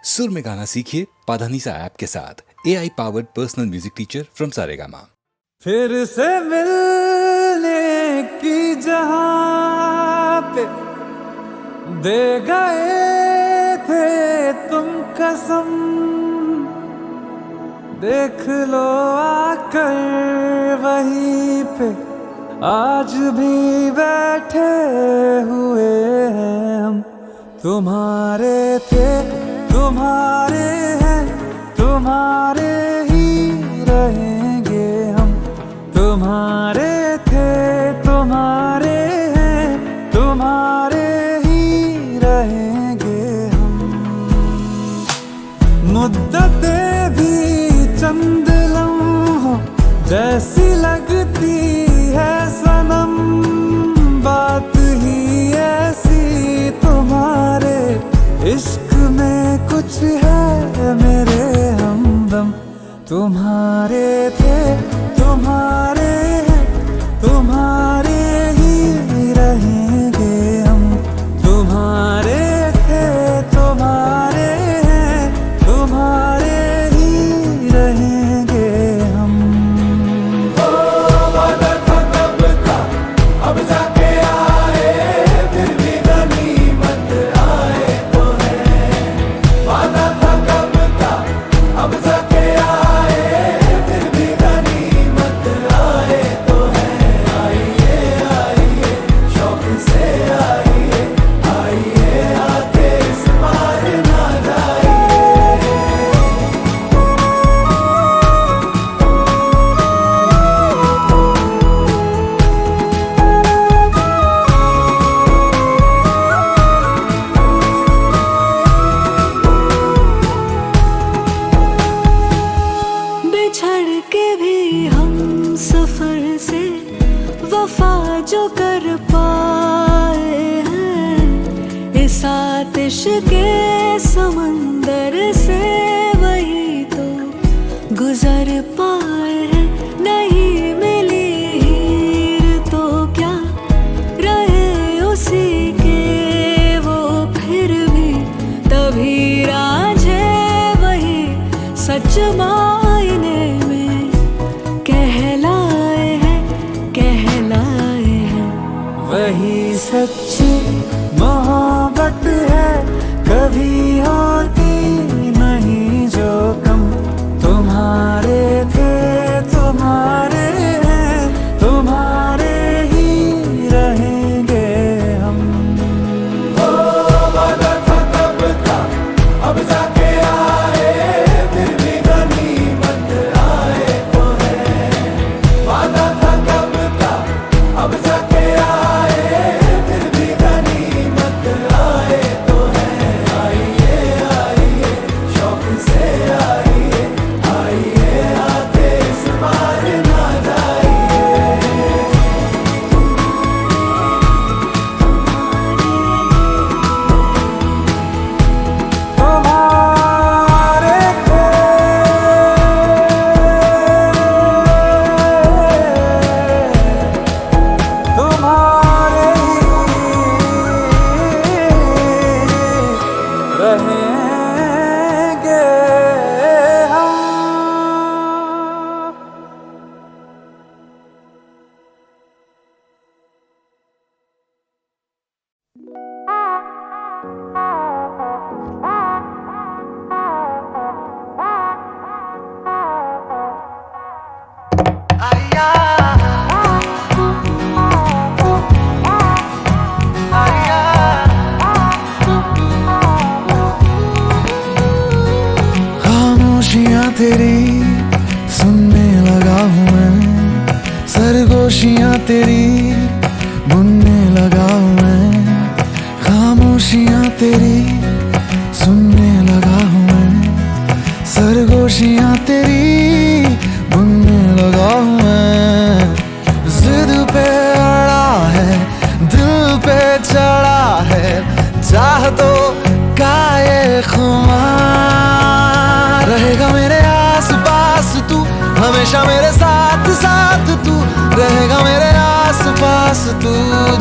सुर में गाना सीखिए पाधानीसा ऐप के साथ। AI powered personal music teacher from Saregama. फिर से मिलने की जहां पे दे गए थे तुम कसम, देख लो आकर वहीं पे आज भी बैठे हुए हैं हम। तुम्हारे थे तुम्हारे हैं, तुम्हारे ही रहेंगे हम। तुम्हारे थे तुम्हारे हैं, तुम्हारे ही रहेंगे हम। मुद्दतें भी चंद लम्हों जैसी लगती है सनम, बात ही ऐसी तुम्हारे इश्क में कुछ है मेरे हमदम। तुम्हारे थे तुम्हारे हैं, तुम्हारे ही रहेंगे हम। तुम्हारे थे तुम्हारे हैं, तुम्हारे ही रहेंगे हम। वादा था कब का अब जाके आए, फिर भी गनीमत आए तो है। वादा था कब का अब जाके आए, फिर भी गनीमत आए तो है। आइए आइए शौक से आइए, आइए आके इस बार ना जाइए। बिछड़ के भी हम सफर से वफा जो कर पाए हैं, इस आतिश के समंदर से वही तो गुजर पाए हैं। नहीं मिली हीर तो क्या रहे उसी के वो, फिर भी तभी राझे वही सच मायने में कहलाए हैं, कहलाए हैं। वही सच्ची मोहब्बत है, कभी होती नहीं जो कम। तुम्हारे थे तुम्हारे हैं, तुम्हारे ही रहेंगे हम। वादा था कब का अब जाके आए, फिर भी गनीमत आए तो है। वादा था कब का अब जाके आए, फिर भी गनीमत आए तो है। आइए आइए शौक से आइए, आइए आके इस बार ना जाइए। तुम्हारे थे तुम्हारे ही रहेंगे हम। खामोशियाँ तेरी सुनने लगा हूँ मैं, सरगोशियाँ तेरी बुनने लगा हूँ मैं। खामोशियाँ तेरी सुनने लगा हूँ मैं, सरगोशियाँ तेरी बुनने लगा हूँ मैं। जिद पे अड़ा है, दिल पे चढ़ा है, चाहतों का ये खुमार। रहेगा मेरे आस पास तू, हमेशा मेरे साथ साथ तू। रहेगा मेरे आस पास तू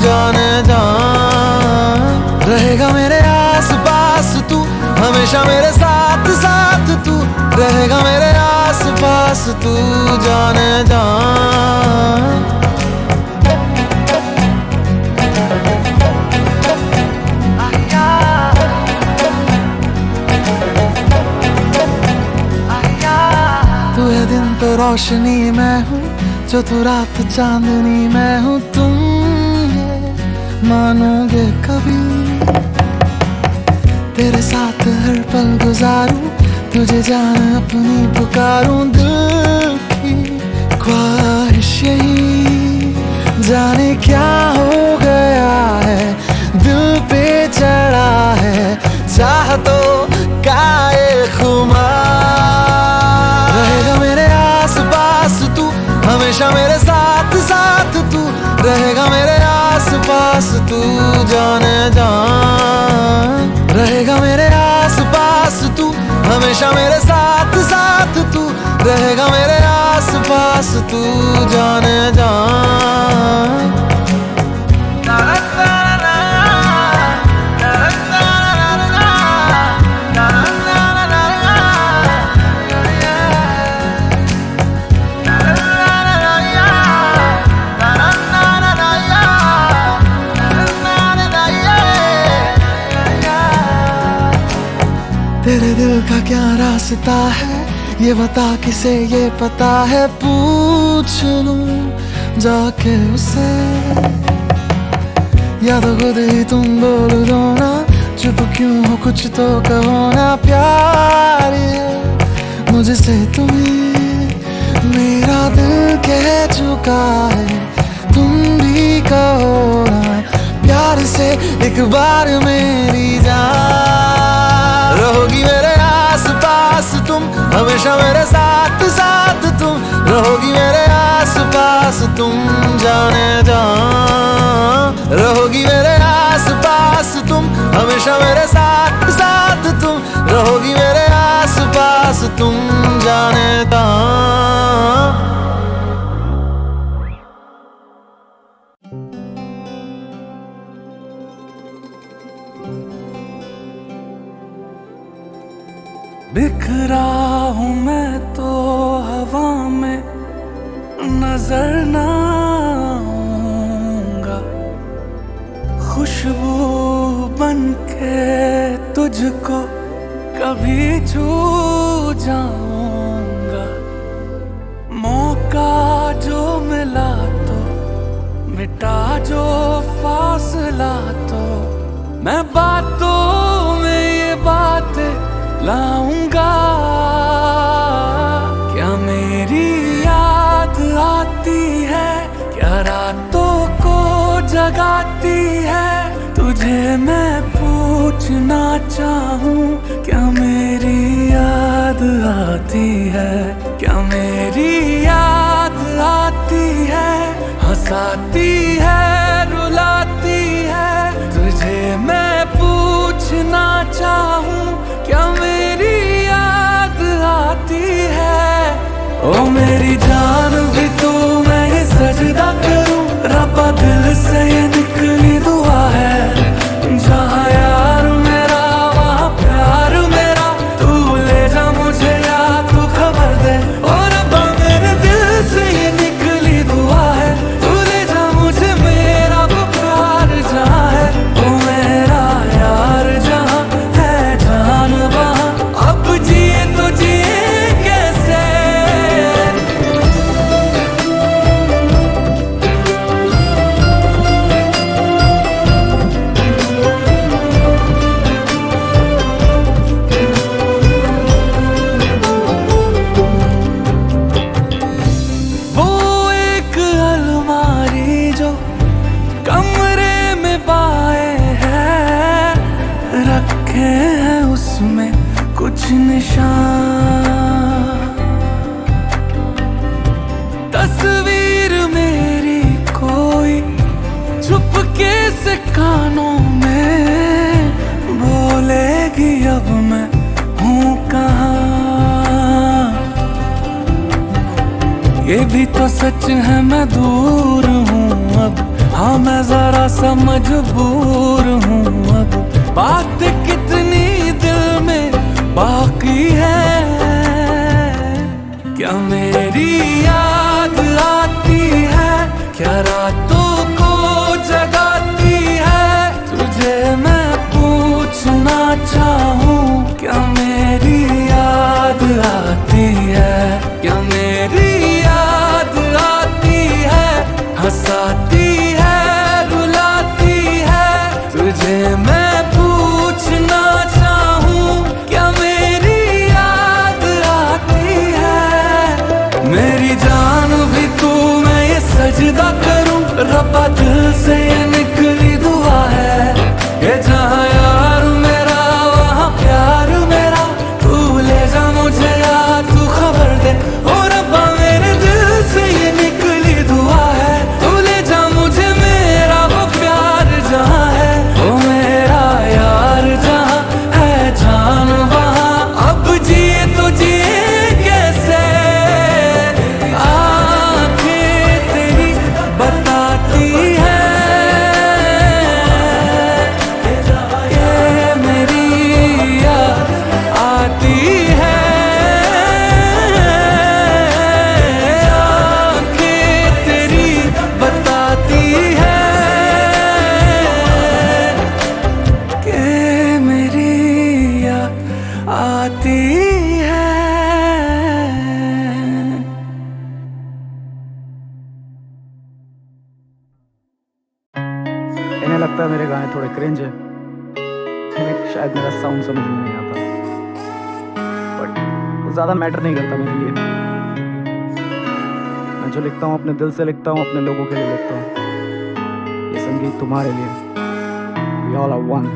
जाने जान, रहेगा मेरे आस पास तू, हमेशा हमेशा मेरे साथ साथ तू रहेगा मेरे आस पास तू जाने जान। तू है दिन तो रोशनी मैं हूँ, जो तू रात चांदनी मैं हूँ। तुम ये मानोगे कभी तेरे साथ हर पल गुजारूं, तुझे जान अपनी पुकारूं। दिल की ख्वाहिश यही जाने क्या हो गया है, दिल पे चढ़ा है चाहतों का ये खुमार। रहेगा मेरे आस पास तू, हमेशा मेरे साथ साथ तू रहेगा मेरे आस पास तू जाने जान। रहेगा मेरे आस पास तू, हमेशा मेरे साथ साथ तू रहेगा मेरे आस पास तू जाने जान। तेरे दिल का क्या रास्ता है ये बता, किसे ये पता है। पूछ लूं जाके उसे, या तो खुद ही तुम बोल दो ना। चुप क्यों हो कुछ तो कहो ना। प्यार ये मुझसे तुम्हें मेरा दिल कह चुका है, तुम भी कहो ना प्यार से एक बार मेरी जान। रहोगी मेरे आस पास तुम, हमेशा मेरे साथ साथ तुम रहोगी मेरे आस पास तुम जाने जान। रहोगी मेरे आस पास तुम, हमेशा मेरे साथ साथ तुम रहोगी मेरे आस पास तुम जाने जान। बिखरा हूँ मैं तो हवा में नजर ना आऊंगा, खुशबू बन के तुझको कभी छू जाऊंगा। मौका जो मिला तो मिटा जो फासला, तो मैं बातों में ये बातें लाऊंगा। क्या मेरी याद आती है, क्या रातों को जगाती है, तुझे मैं पूछना चाहूं। क्या मेरी याद आती है, क्या मेरी याद आती है, हंसाती है रुलाती है, तुझे मैं पूछना चाहूं। क्या मेरी याद आती है। ओ मेरी जान भी तू, मैं ये सजदा करूं रब्बा, दिल से ये निकली दुआ है। जहाँ यार मेरा वहाँ प्यार मेरा, तू ले जा मुझे या तू खबर दे। और रब्बा मेरे दिल से ये निकली दुआ है, तू ले जा मुझे मेरा वो प्यार जहाँ है। ओ मेरा यार जहाँ है जान वहाँ, अब जिए तो जिए कैसे। वो एक अलमारी जो कमरे में बाए है, रखे हैं उसमें कुछ निशान। तस्वीर मेरी कोई चुपके से कानों में बोलेगी, अब मैं हूँ कहाँ। ये भी तो सच है मैं दूर हूँ अब, हाँ मैं जरा सा मजबूर हूँ अब। बात कितनी दिल में आती है। इन्हें लगता है मेरे गाने थोड़े क्रिंज है, इन्हें शायद मेरा साउंड समझ में नहीं आता, बट वो ज़्यादा मैटर नहीं करता मेरे लिए। मैं जो लिखता हूँ अपने दिल से लिखता हूँ, अपने लोगों के लिए लिखता हूँ। ये संगीत तुम्हारे लिए। We all are one।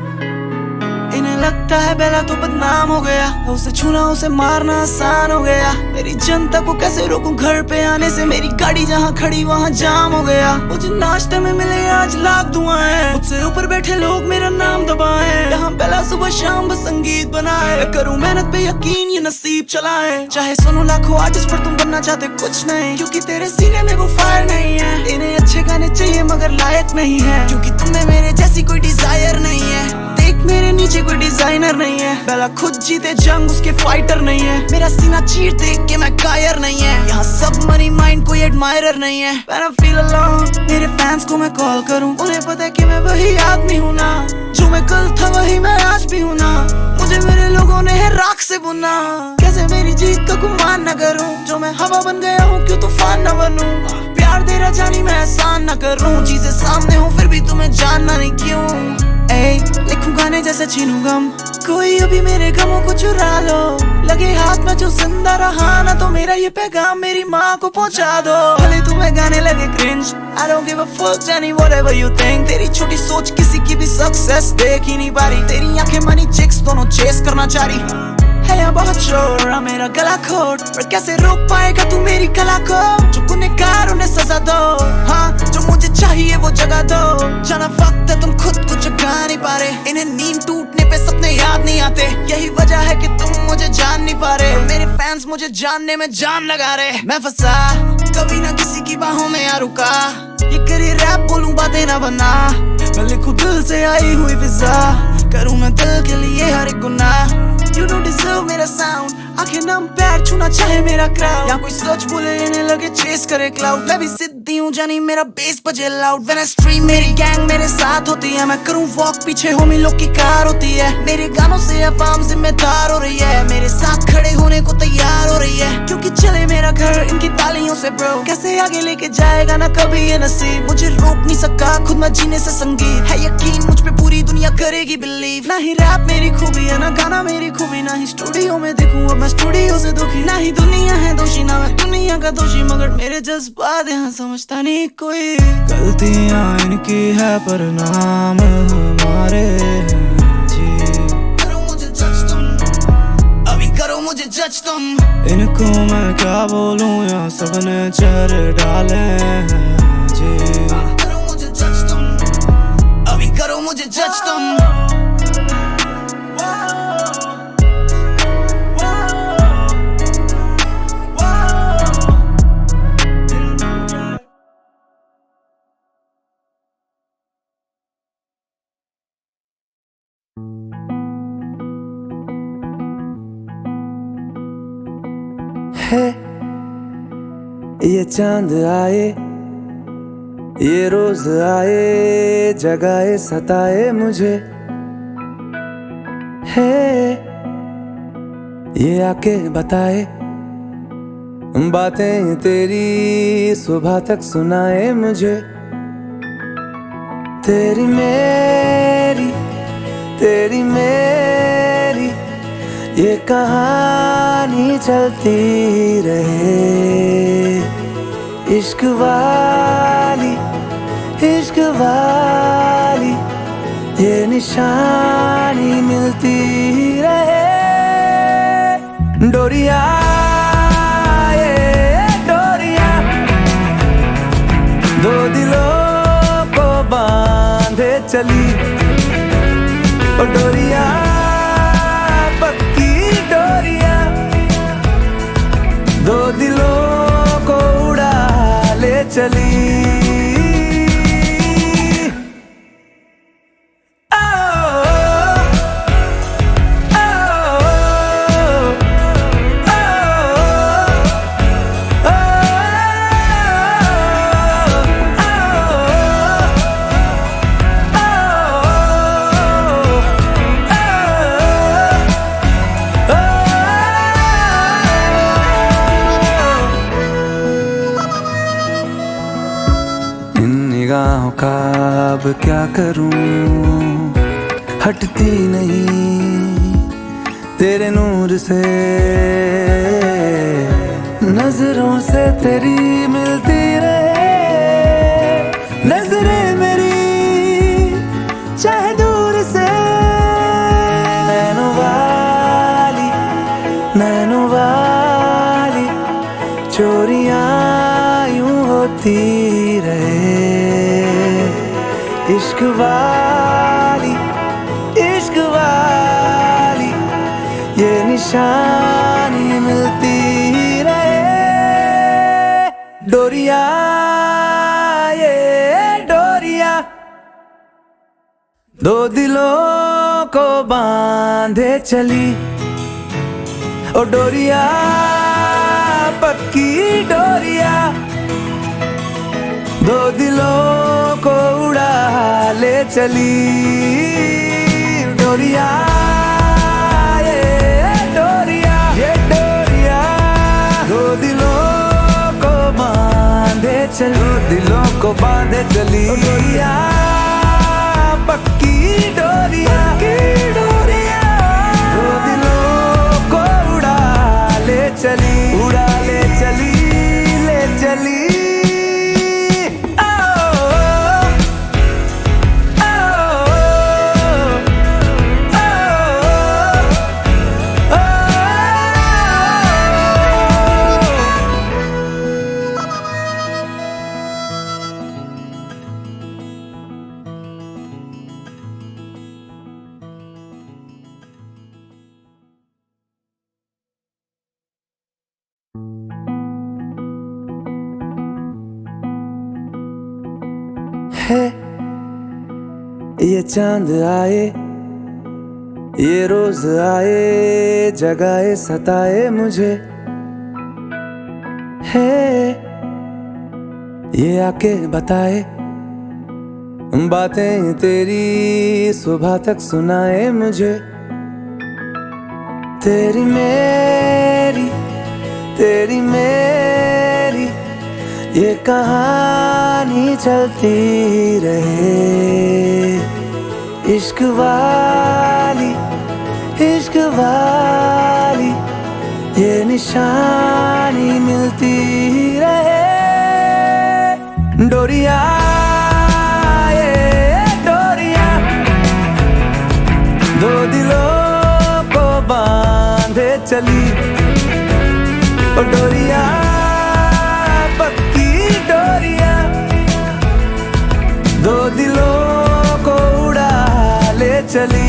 इन्हें लगता है बेला तो बदनाम हो गया, उसे छूना उसे मारना आसान हो गया। मेरी जनता को कैसे रोकूं घर पे आने से, मेरी गाड़ी जहाँ खड़ी वहाँ जाम हो गया। मुझे नाश्ते में मिले आज लाख दुआएं, मुझसे ऊपर बैठे लोग मेरा नाम दबाएं। यहाँ बेला सुबह शाम बस संगीत बनाए, करूँ मेहनत पे यकीन ये नसीब चलाए। चाहे सुनो लाखों आर्टिस्ट पर तुम बनना चाहते कुछ नहीं, क्योंकि तेरे सीने में वो फायर नहीं है। इन्हें अच्छे गाने चाहिए मगर लायक नहीं है, क्योंकि तुम्हें मेरे जैसी कोई डिजायर नहीं है। देख मेरे नीचे कोई डिजाइनर नहीं है, बेला खुद जीते जंग उसके फाइटर नहीं है। मेरा सीना चीर देख के मैं कायर नहीं है, यहाँ सब मनी माइंड कोई एडमायरर नहीं है। When I feel alone, मेरे फैंस को मैं कॉल करूं, उन्हें पता है कि मैं वही आदमी हूँ ना, जो मैं कल था वही मैं आज भी हूँ ना। मुझे मेरे लोगों ने है राख से बुना, कैसे मेरी जीत का गुमान न करूं। जो मैं हवा बन गया हूँ क्यों तूफान न बनूं, प्यार दे रहा जानी मैं एहसान न करूं। चीजें सामने हो फिर भी तुम्हें जानना नहीं क्यों। लिखूं गाने जैसे छीनूं गम, कोई अभी मेरे गमों को चुरा लो। लगे हाथ में जो जिंदा रहा ना, तो मेरा ये पैगाम मेरी माँ को पहुंचा दो। भले तुम्हें गाने लगे cringe, I don't give a fuck Jenny whatever you think। तेरी छोटी सोच किसी की भी सक्सेस देख ही नहीं पा रही, तेरी आंखें मनी चिक्स दोनों चेस करना चाह रही है। यहाँ बहुत शोर मेरा गला खोट, पर कैसे रोक पाएगा तू मेरी कला को। जो गुनहगार उन्हें सजा दो, हाँ जो मुझे चाहिए वो जगह दो। जाना वक्त है तुम खुद को जगा नहीं पा रहे, इन्हें नींद टूटने पे सपने याद नहीं आते। यही वजह है कि तुम मुझे जान नहीं पा रहे, मेरे फैंस मुझे जानने में जान लगा रहे। मैं फंसा कभी ना किसी की बाहों में आ रुका, ये करे रैप बोलूं बातें ना बना। मैं लिखूं दिल से आई हुई फिजा, करूं मैं दिल के लिए हर एक गुनाह। You don't deserve मेरा साउंड, आंखें नम पैर छूना चाहे मेरा क्राउड। यहाँ कोई सच बोले इन्हें लगे चेस करे क्लाउड, मैं भी सिद्धि हूँ जानी मेरा बेस बजे लाउड। When I stream मेरी गैंग मेरे साथ होती है, मैं करूँ वॉक पीछे होमी लोग की कार होती है। मेरे गानों से अवाम जिम्मेदार हो रही है, मेरे साथ खड़े होने को तैयार हो रही है। क्योंकि चले मेरा घर इनकी तालियों से ब्रो, कैसे आगे लेके जाएगा ना कभी ये नसीब। मुझे रोक नहीं सका खुद मैं जीने से, संगीत है यकीन मुझ पे पूरी दुनिया करेगी बिलीव। ना ही रैप मेरी खूबी है ना गाना मेरी खूबी, ना ही स्टूडियो में देखूं अब मैं स्टूडियो से दुखी। ना ही दुनिया है दोषी ना मैं दुनिया का दोषी, मगर मेरे जज्बात यहाँ समझता नहीं कोई। गलतियाँ इनकी है पर नाम हमारे जी। करो मुझे जज तुम, अभी करो मुझे जज तुम। इनको मैं क्या बोलूं यहाँ सबने चेहरे डाले हैं जी। करो मुझे जज तुम, अभी करो मुझे जज तुम। है ये चांद आए, ये रोज आए, जगाए सताए मुझे। है ये आके बताए बातें तेरी, सुबह तक सुनाए मुझे। तेरी मेरी ये कहानी चलती रहे। इश्क वाली ये निशानी मिलती रहे। डोरिया ये डोरिया दो दिलों को बांधे चली। ओ डोरिया पक्की डोरिया दो दिलों को उड़ा ले चली। क्या करूं, हटती नहीं तेरे नूर से, नजरों से तेरी मिलती रहे नजरें मेरी चाहे दूर से। नैनो वाली चोरियां यूं होती रहे, इश्क वाली ये निशानी मिलती रहे। डोरिया ये डोरिया दो दिलों को बांधे चली, ओ डोरिया पक्की डोरिया दो दिलों को उड़ा ले चली। डोरिया ये डोरिया दो दिलों को बांधे चलो, दिलों को बांधे चली। डोरिया पक्की डोरिया दो दिलों को उड़ा ले चली, ले चली। है ये चांद आए, ये रोज आए, जगाए सताए मुझे, है ये आके बताए बातें तेरी, सुबह तक सुनाए मुझे। तेरी मेरी ये कहानी चलती रहे, इश्क वाली ये निशानी मिलती रहे। डोरिया ये डोरिया दो दिलों को बांधे चली, ओ डोरिया पक्की डोरिया दो दिलों को उड़ा ले चली।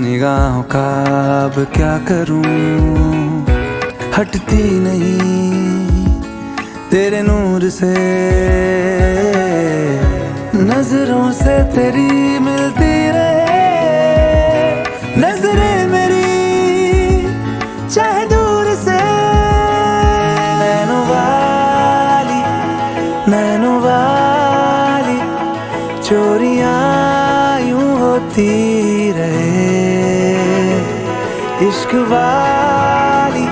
निगाहों का अब क्या करूं, हटती नहीं तेरे नूर से, नजरों से तेरी मिलती रहे नजरें मेरी चाहे दूर से। नैनो वाली चोरियां यूं होती रहे, इश्क वाली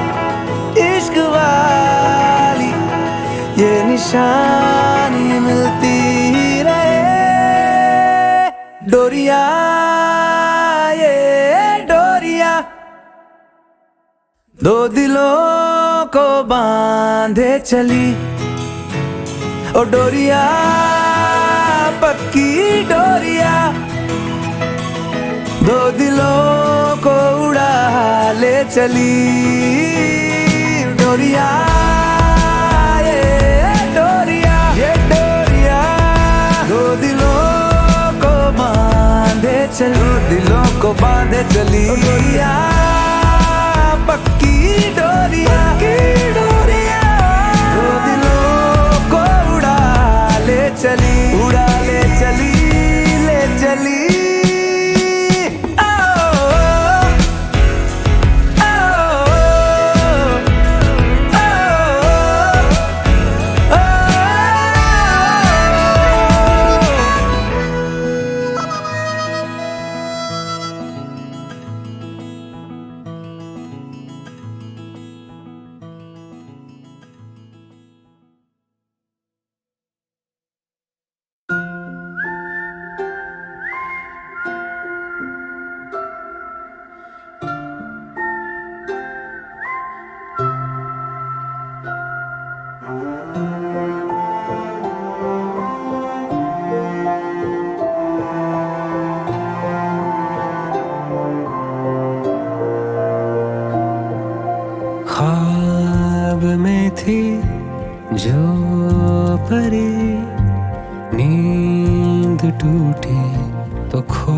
ये निशानी मिलती रहे। डोरिया ये डोरिया दो दिलों को बांधे चली, ओ डोरिया पक्की डोरिया दो दिलों को उड़ा ले चली। डोरिया ये डोरिया दो दिलों को बांधे चलो, दिलों को बांधे चली। डोरिया पक्की डोरिया दो दिलों को उड़ा ले चली, जो परी नींद टूटी तो खो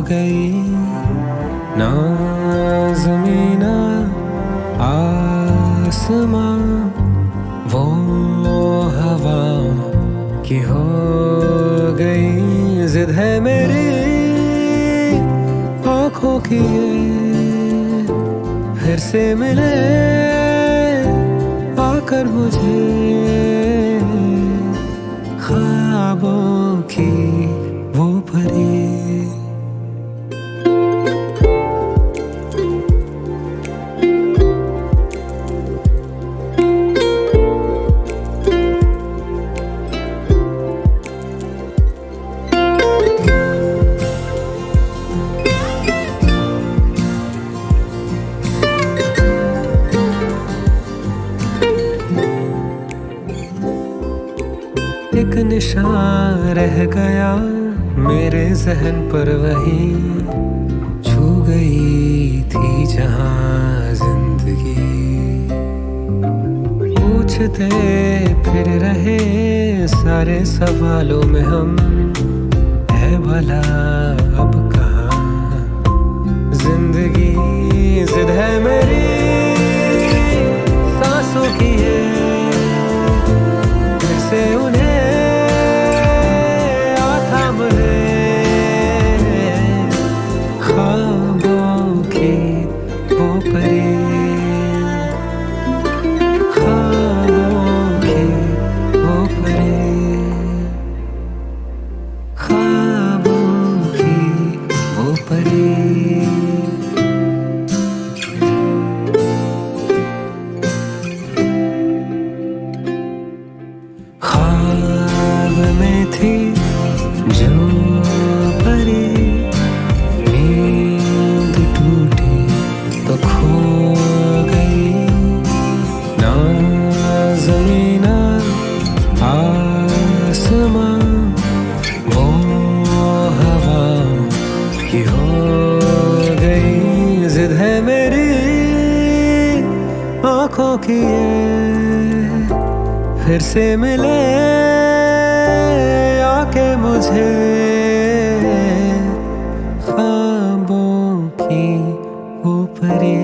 गई ना ज़मीना आसमां वो हवा की हो गई। जिद है मेरी आँखों की ये फिर से मिले आकर मुझे ख्वाबों की वो परी। एक निशान रह गया मेरे जहन पर, वही छू गई थी जहां जिंदगी। पूछते फिर रहे सारे सवालों में हम, है भला अब कहाँ जिंदगी। जिद है मेरी सांसों की ये फिर से उन्हें ख्वाबों की वो परी, ख्वाबों की वो परी, ख्वाबों की वो परी। ख्वाब में थी जो परी नींद टूटी तो खो गई ना ज़मीना आसमां वो हवा की हो गई। जिद है मेरी आँखों की ये फिर से मिले आके मुझे ख्वाबों की वो परी।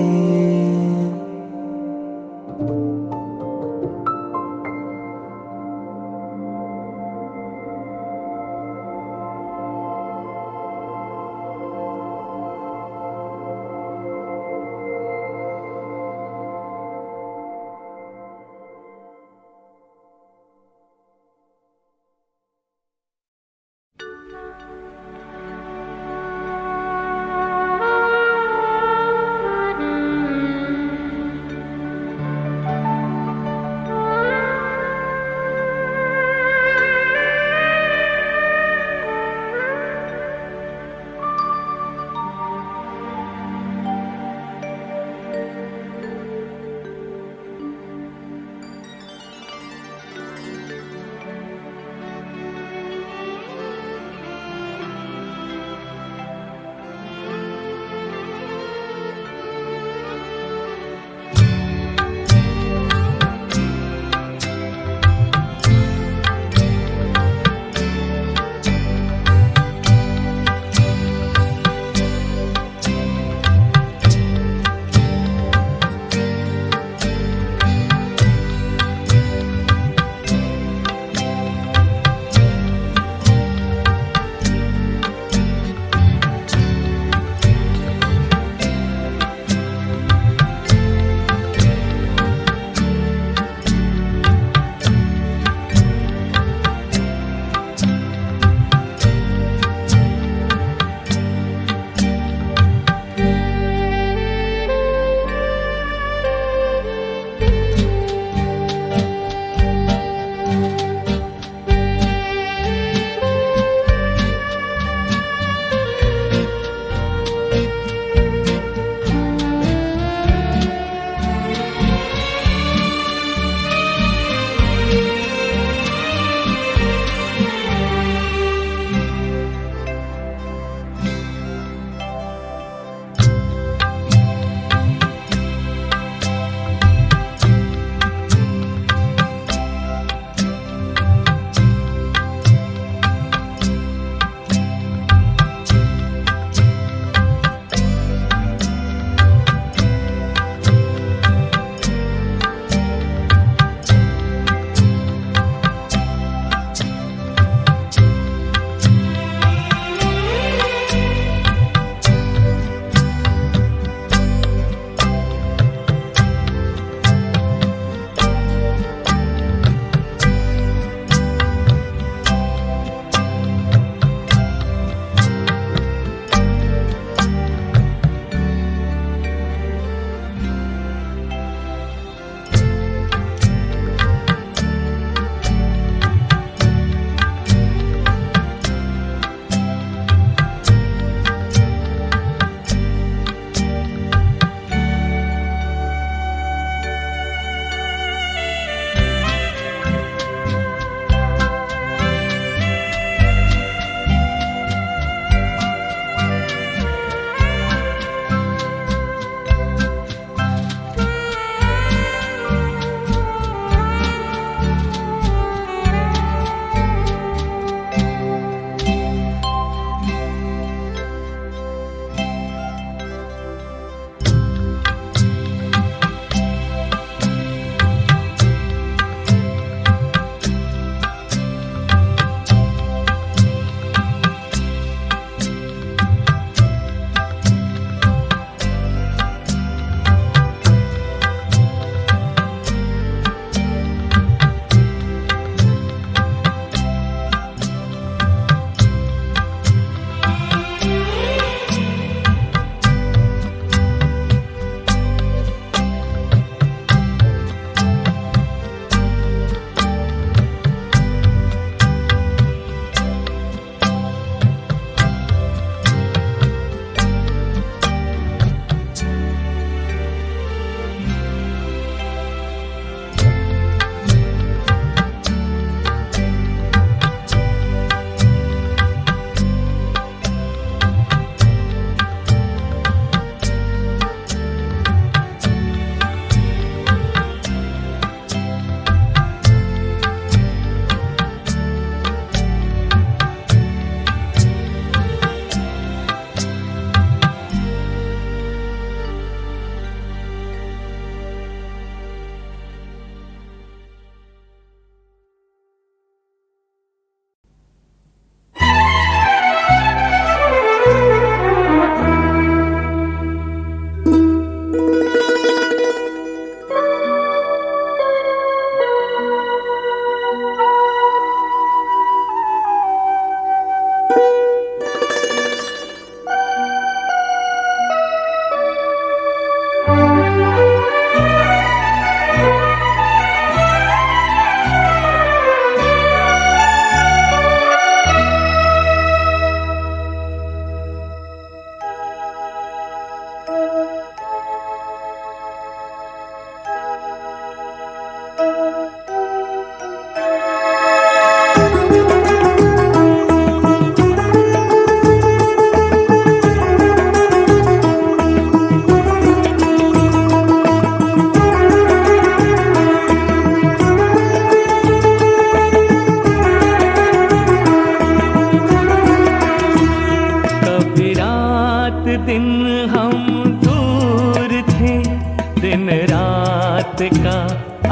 दिन रात का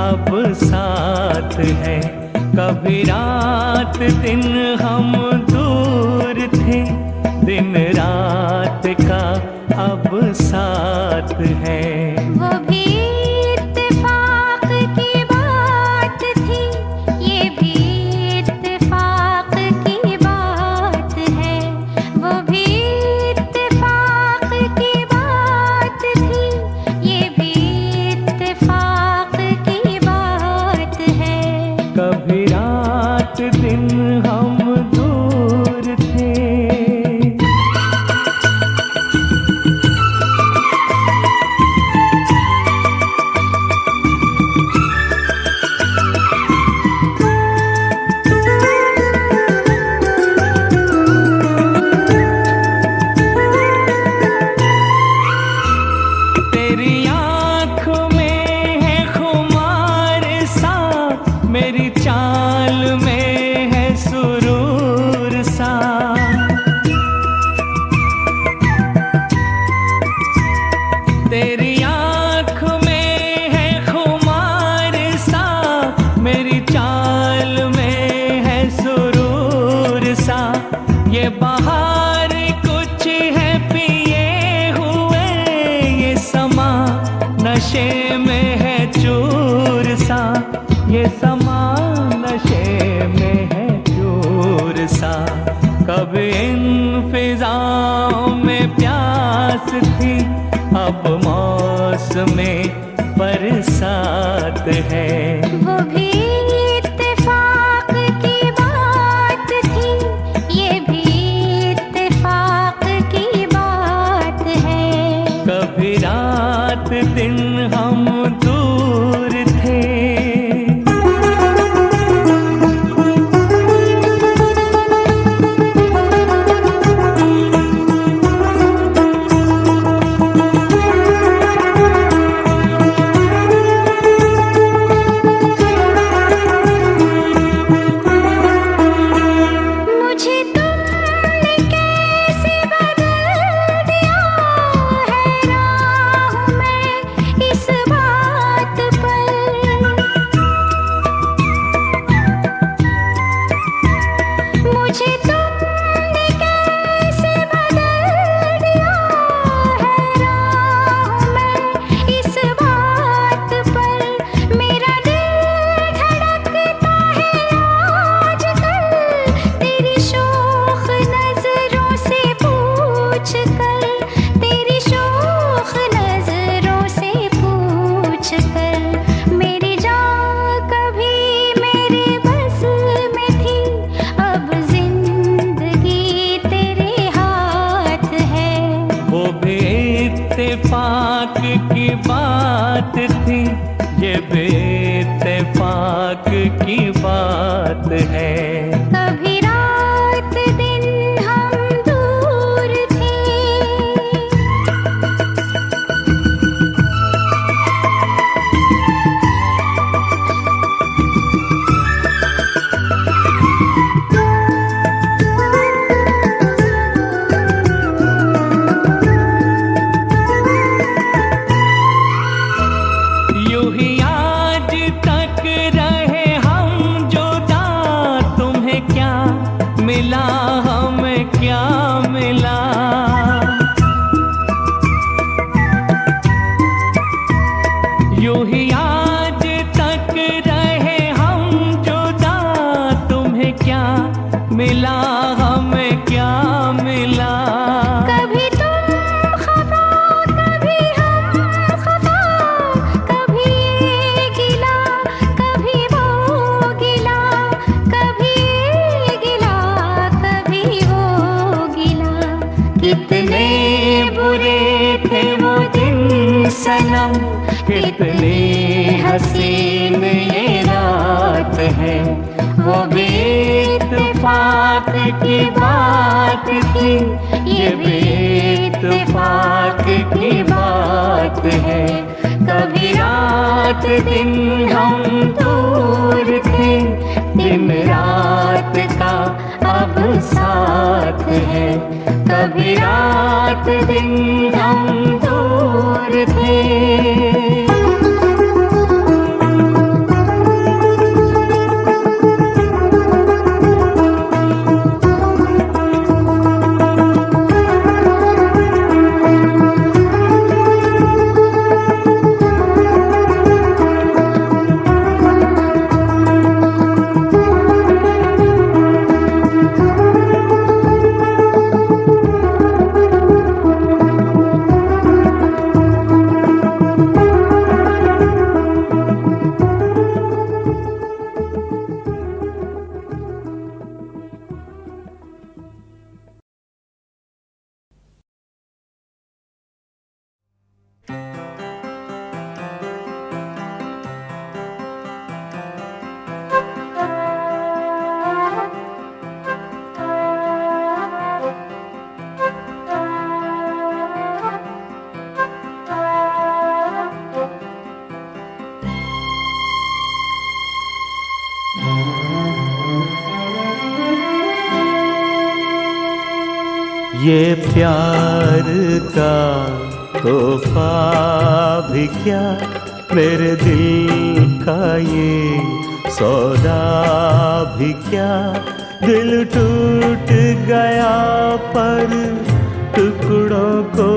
अब साथ है। कभी रात दिन हम दूर थे, दिन रात का अब साथ है। वो भी इत्तेफाक की बात थी, ये भी इत्तेफाक की बात है। वो भी इत्तेफाक की बात थी, ये भी इत्तेफाक की बात है। कभी रात दिन हम दूर थे। तेरी आँखों में है खुमार सा, मेरी चाल में है सुरूर सा। तेरी आँखों में है खुमार सा, मेरी चाल में है सुरूर सा। ये बहार कुछ है पिए हुए, ये समा नशे में है चूर सा। ये समा नशे में है चूर सा। कब इन फिजाओं में प्यास थी, अब मौसमें बरसात है। वो भी इत्तेफाक की बात थी, ये भी इत्तेफाक की बात है। कभी रात दिन हम दूर थे। मुझे तुमने कैसे बदल दिया, हैरान हूँ मैं इस बात पर। मुझे तुमने कैसे बदल दिया, हैरान हूँ मैं इस बात पर। मेरा दिल धड़कता है आजकल, तेरी शोख नजरों से पूछ कर, तेरी शोख नजरों से पूछ कर। मेरी जान कभी मेरे बस में थी, अब जिंदगी तेरे हाथ है। वो भी इत्तेफाक की बात थी, ये भी इत्तेफाक की बात है। कभी रात दिन हम दूर थे। यूं ही आज तक रहे हम जुदा, तुम्हें क्या मिला हमें क्या मिला। यूं ही आज तक रहे हम जुदा, तुम्हें क्या मिला हमें क्या मिला। कभी तुम खफा, कभी हम खफा, कभी ये गिला, कभी वो गिला, कभी ये गिला, कभी वो गिला। कितने बुरे थे वो दिन सनम, कितनी हसीन ये रात है। वो भी इत्तेफाक की बात थी, ये भी इत्तेफाक की बात है। कभी रात दिन हम दूर थे, दिन रात का अब साथ है। कभी रात दिन हम दूर थे। ये प्यार का तोहफा भी क्या, मेरे दिल का ये सौदा भी क्या। दिल टूट गया पर टुकड़ों को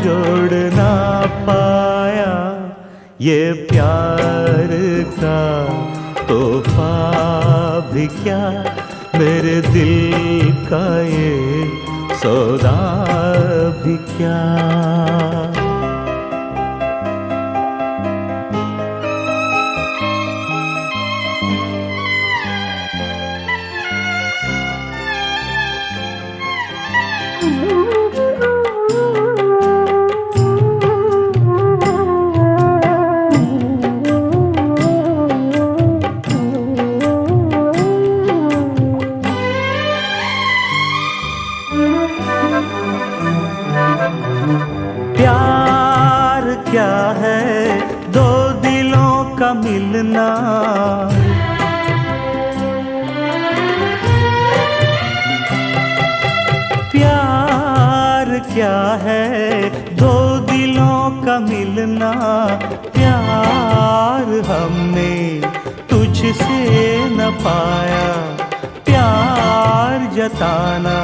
जोड़ ना पाया। ये प्यार का तोहफा भी क्या, मेरे दिल का ये सौदा भी क्या। प्यार क्या है, दो दिलों का मिलना। प्यार क्या है, दो दिलों का मिलना। प्यार हमने तुझसे न पाया, प्यार जताना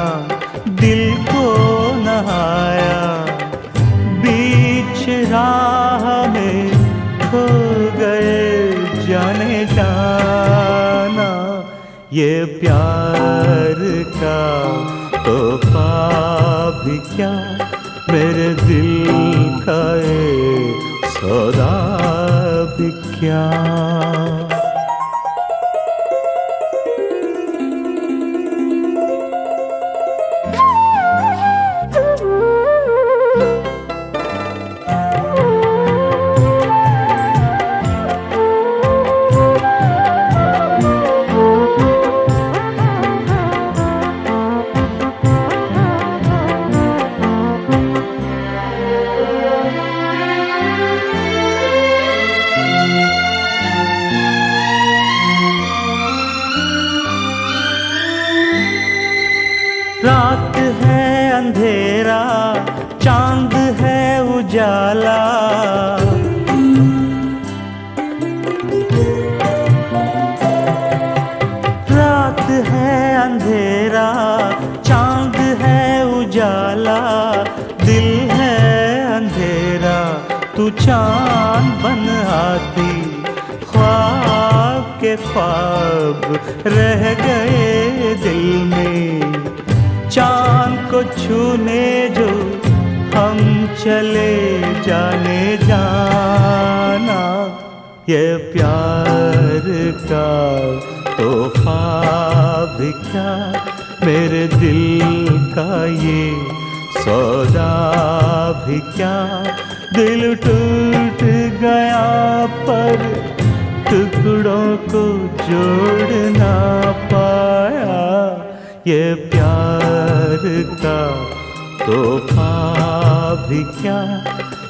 दिल को नहाया। बीच राह में खो गए जाने जाना। ये प्यार का तोहफा भी क्या, मेरे दिल का ये सौदा भी क्या। रात है अंधेरा, चांद है उजाला। रात है अंधेरा, चांद है उजाला। दिल है अंधेरा, तू चांद बन आती। ख्वाब के ख्वाब रह गए दिल में। चांद को छूने जो हम चले जाने जाना। ये प्यार का तोहफा भी क्या, मेरे दिल का ये सौदा भी क्या। दिल टूट गया पर टुकड़ों को जोड़ ना पाया। ये प्यार का तोहफा भी क्या,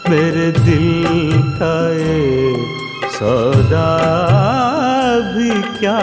मेरे दिल का ये सौदा भी क्या।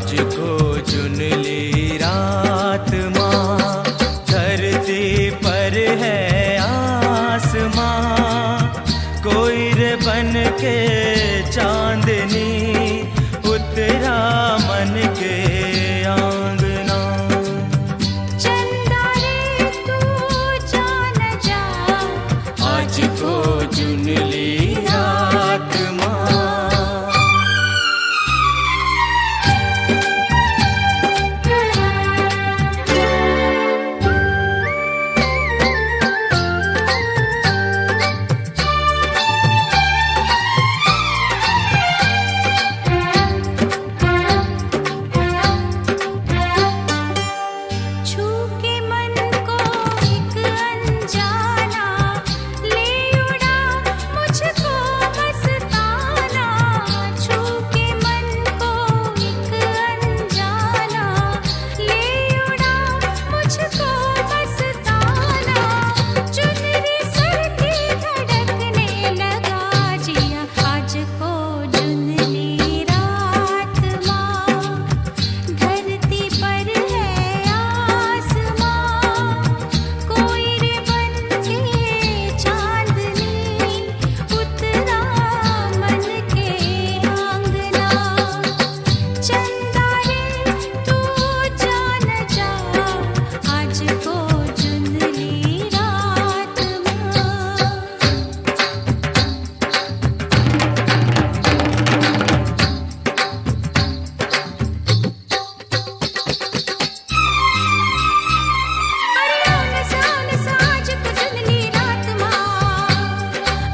आज को चुन ली रात माँ, धरती पर है आसमां, कोई रे बन के चांदनी उतरा मन के आंगना। चंदा रे तू जान जा, आज को चुन ली रात माँ। छू के मन को एक अनजाना, ले उड़ा मुझको मस्ताना। छू के मन को एक अनजाना, ले उड़ा मुझको मस्ताना। चुनरी सर की धड़कने लगा जिया, आज को चुन ली रात माँ, धरती पर है आसमां, कोई रे बन के चांदनी उतरा मन के आंगना। चंदा रे तू जान जा, आज को चुन ली रात माँ। अरे आओ न साज को चुन ली रात माँ,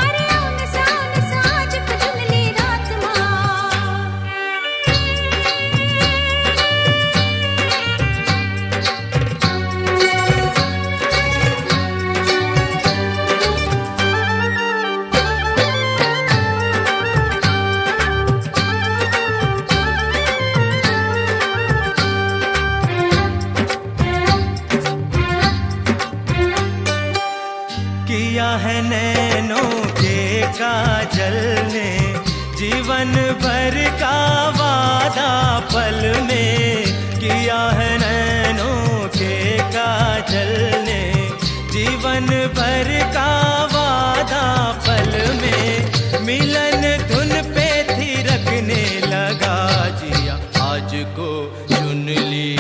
अरे आओ न साज को चुन ली रात माँ। किया है नैनों के काजल ने जीवन भर का वादा पल में। किया है नैनों के काजल ने जीवन भर का वादा पल में। मिलन धुन पे थी रखने लगा जिया, आज को चुन ली